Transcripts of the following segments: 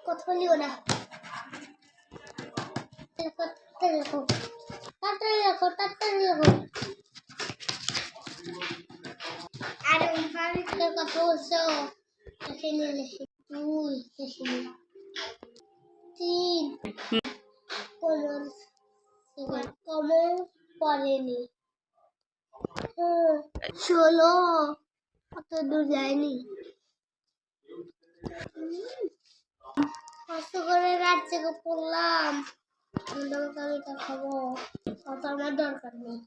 কথা বলিও না। তাড়াতাড়ি লেখো, তাড়াতাড়ি লেখো, তাড়াতাড়ি লেখো। আর পরীক্ষার কথা বলছো, লিখে লিখি 2 লিখি 3 কমন পড়েনি। 16 অত দূর যায়নি। কষ্ট করে রাত জেগে পড়লাম, আমি খাবো, অত আমার দরকার নেই।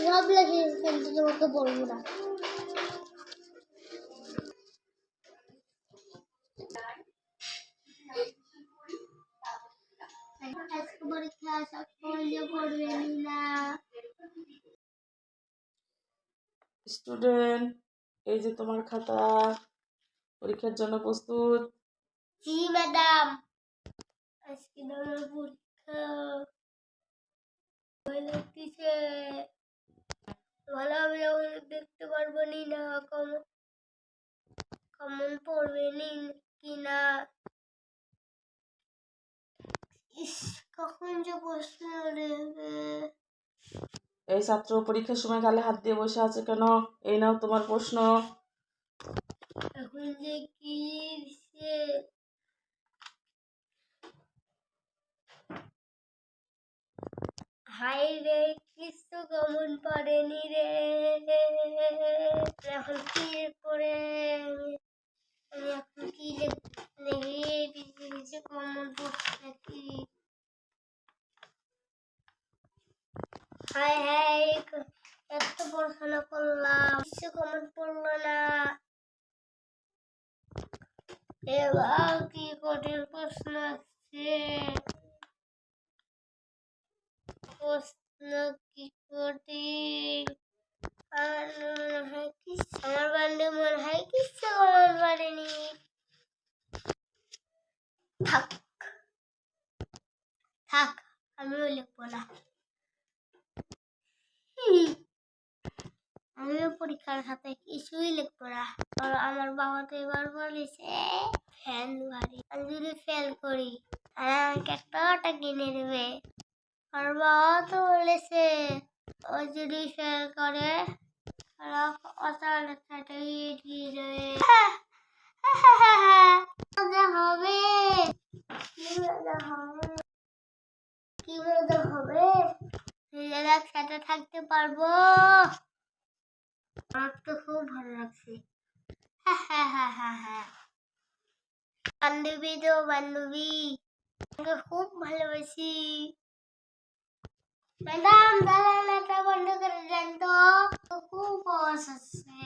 সব লেগে কিন্তু তোমাকে বলবো না। আজকে পরীক্ষা সব পড়বে না। স্টুডেন্ট, এই যে তোমার খাতা, পরীক্ষার জন্য প্রস্তুত? জি ম্যাডাম, আজকে আমার পরীক্ষা। ভয় লাগতেছে, ভালো আমি দেখতে পারবো না কমন পড়বে কিনা। ইস, কখন যে প্রশ্ন দেবে। এই ছাত্র পরীক্ষার সময় গালে হাত দিয়ে বসে আছে কেন? এই নাও তোমার প্রশ্ন। এখন যে কি দিচ্ছে, হাই রে, কিছু কমন পড়েনি রে। এখন কি করে আমি এখন কি লিখে কমন পড়ছে কি? হাই হাই, এত পড়াশোনা করলাম, কিছু কমন পড়লো না। এবার কি কঠিন প্রশ্ন আসছে, প্রশ্ন কি কঠিন। আমার বান্ধব মনে হয় কিছু কমন পড়েনি। থাক থাক, আমিও লিখবো না। আমিও পরীক্ষার খাতায় কিছুই লিখবো না। আমার বাবা তো এবার বলেছে ফ্যান বাড়ি, আমি যদি ফেল করি তাহলে আমাকে একটা অটো কিনে দেবে। আর বাবা তো বলেছে ও যদি ফেল করে অটো দিয়ে দেবে। মজা হবে, কি মজা হবে, কি মজা হবে, নিজেরা একসাথে থাকতে পারবো। আমার তো খুব ভালো লাগছে। বান্ধবী তো বান্ধবী, আমাকে খুব ভালোবাসি। ম্যাডাম দাঁড়ান, এটা বন্ধ করে দেন তো, খুব আওয়াজ হচ্ছে।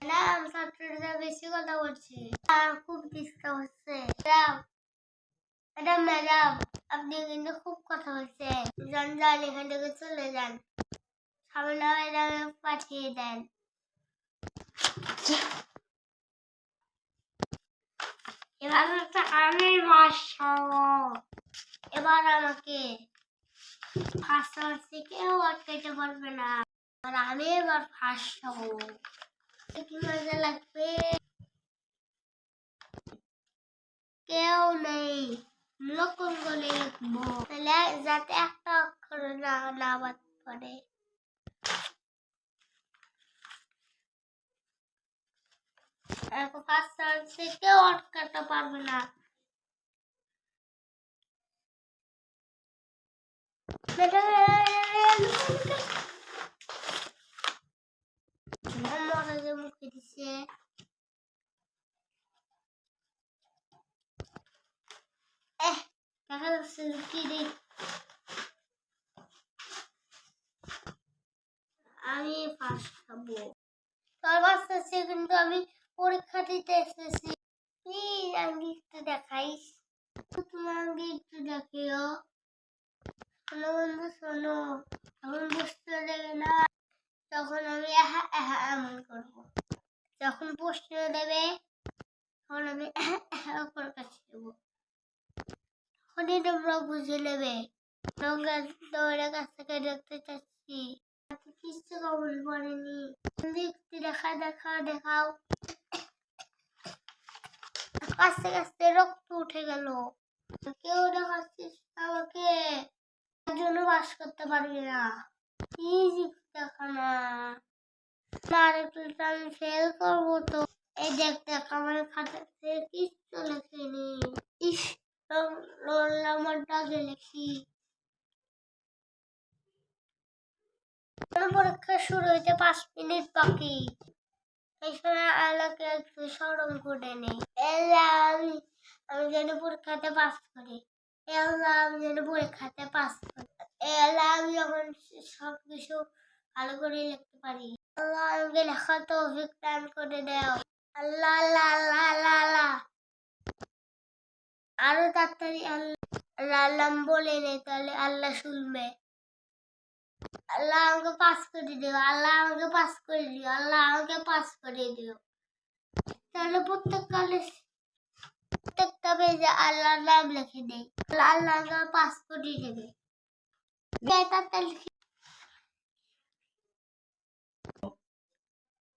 ম্যাডাম ছাত্ররা বেশি কথা বলছে আর খুব ডিস্টার্ব হচ্ছে। ম্যাডাম ম্যাডাম, আপনি কিন্তু খুব কথা বলছেন। যান যান, এখান থেকে চলে যান, সামনে ম্যাডামে পাঠিয়ে দেন। এবার হচ্ছে আমি এবার আমাকে ফার্স্ট হচ্ছে, কেউ আটকাইতে পারবে না। আর আমি এবার ফার্স্ট হবো, কি মজা লাগবে। কেউ নেই, নকল করে লিখবো তাহলে যাতে একটা অক্ষর না বাদ পড়ে। এখন ফার্স্ট হচ্ছে, কেউ আটকাতে পারবে না। মুখে দিচ্ছে, দেখা যাচ্ছে কি রে, আমি ফার্স্ট হবো। তোর বাচ্চা আছে কিন্তু আমি পরীক্ষা দিতে এসেছি। প্লিজ আমাকে একটু দেখাইস, তুমি আমাকে একটু দেখিও। শোনো বন্ধু শোনো, যখন বুঝতে দেবে না তখন আমি এমন করবো, যখন প্রশ্ন দেবে তখন আমি ওপর কাছে দেবো, তখনই তোমরা বুঝে নেবে তোমাদের কাছ থেকে দেখতে চাচ্ছি। কিছু কমন পড়েনি, দেখাও। কাশতে কাশতে রক্ত উঠে গেল। কেউ দেখাচ্ছিস আমাকে, তার জন্য পাস করতে পারবি না। ইজি দেখা না, আর একটু আমি ফেল করবো তো। এই দেখ দেখ আমার খাতাতে কিচ্ছু লেখেনি। ইস, রোল নাম্বারটা লিখি। পরীক্ষা শুরু হইতে 5 মিনিট বাকি। এই সময় আলোকে একটু স্মরণ করে নেই। আমি যেন পরীক্ষাতে পাস করি। আমি যেন পরীক্ষাতে পাস করি। আমি যখন সবকিছু ভালো করে লিখতে পারি। আল্লাহ আমাকে লেখা তৌফিক দান করে দাও। আল্লাহ আল্লাহ আল্লাহ আল্লাহ আল্লাহ। আরো তাড়াতাড়ি আল্লাহ বলে নেই, তাহলে আল্লাহ শুনবে। আল্লাহ আমাকে পাস করে দিও, আল্লাহ আমাকে পাস করে দিও, আল্লাহ আমাকে পাস করে দিও। তাহলে প্রত্যেকটা পেজে আল্লাহর নাম লিখে দেই। আল্লাহ আমার পাস করে দেবে।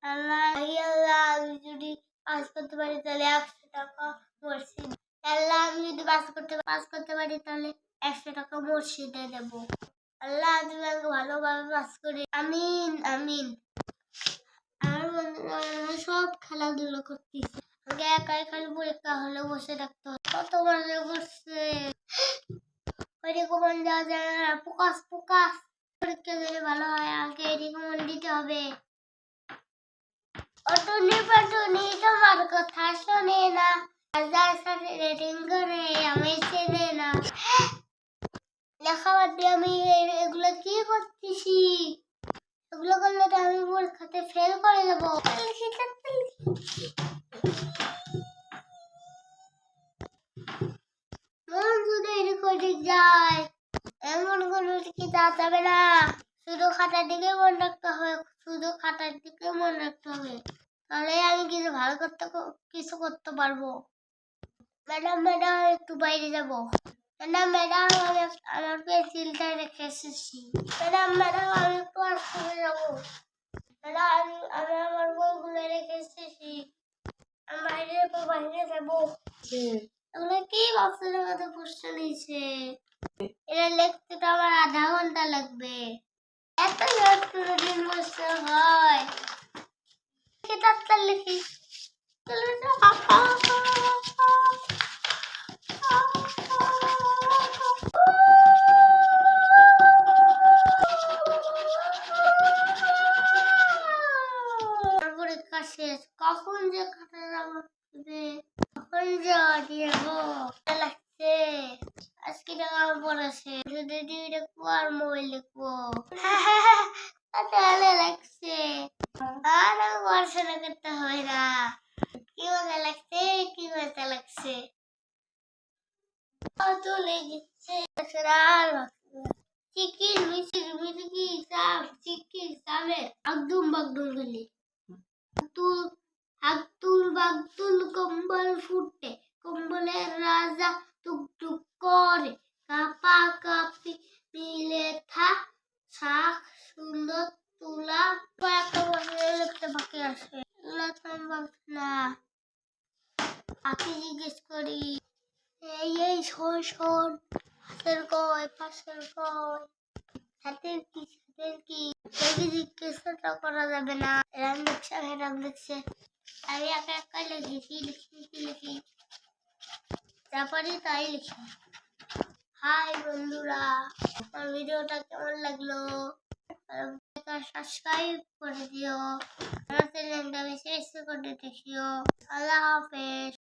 আল্লাহ আমি যদি পাস করতে পারি তাহলে 100 টাকা মসজিদ। আল্লাহ আমি যদি পাস করতে পারি তাহলে 100 টাকা মসজিদে দেব। আল্লাহ তুমি আমাকে ভালোভাবে পাস করে। আমিন আমিন। আমার বন্ধুরা সব খেলাধুলো করতেছে। আগে একাই খালি পরীক্ষা হলে বসে থাকতে হয়। কত মজা করছে। এরকম মন দেওয়া যায় না। ফোকাস পরীক্ষা দিলে ভালো হয়। আগে এরকম মন দিতে হবে। অটুনি পাটুনি তোমার কথা শোনে না, যার সাথে রেটিং করে আমি চেনে না। লেখা বাদ দিয়ে আমি এগুলো কি করতেছি? এগুলো করলে তো আমি পরীক্ষাতে ফেল করে যাবো। মন যদি এদিক যায়, এমন কোনো কি যাবে না। শুধু খাতার দিকে মন রাখতে হবে, শুধু খাতার দিকে মন রাখতে হবে। তাহলে আমি কিছু করতে পারবো। ম্যাডাম একটু বাইরে যাবো। ম্যাডাম আমি আমার পেন্সিলটা রেখে এসেছি। ম্যাডাম আমি একটু আসতে যাবো। ম্যাডাম আমি আমার বইগুলো রেখে এসেছি। আমি বাইরে যাবো। এগুলো কি বক্সের মধ্যে প্রশ্ন নিয়েছে? এটা লিখতে তো আমার আধা ঘন্টা লাগবে। এত দিন বসতে হয়। লিখি পরীক্ষা শেষ। কখন যে খাতা যাবে, কখন যে লাগছে। আজকে পড়া শেষ। যদি লিখবো আর মোবাইল লিখবো। তাহলে লাগছে। আর আমি পড়াশোনা করতে হবে না। কি মজা লাগছে, কি মজা লাগছে। কত লেগেছে। চিকেন মিচির মিচকি সাপ চিকেন সামে একদম বাগদুম গলি। হাতুল বাগদুল কম্বল ফুটে, কম্বলের রাজা টুক টুক করে, কাপা কাপি মিলে থাক শাক সুন্দর তুলা। কয়েকটা বছর লিখতে বাকি আসে। না পাখি জিজ্ঞেস করি, এই শোন হাতের কয় পাশের কয়, হাতের কি জিজ্ঞাসা করা যাবে না। এরাম দেখছে আমি একা একা লিখি যা পারি তাই লিখি। হাই বন্ধুরা, আমার ভিডিওটা কেমন লাগলো? সাবস্ক্রাইব করে দিও, আমার চ্যানেলটা বেশি বেশি করে দেখিও। আল্লাহ হাফেজ।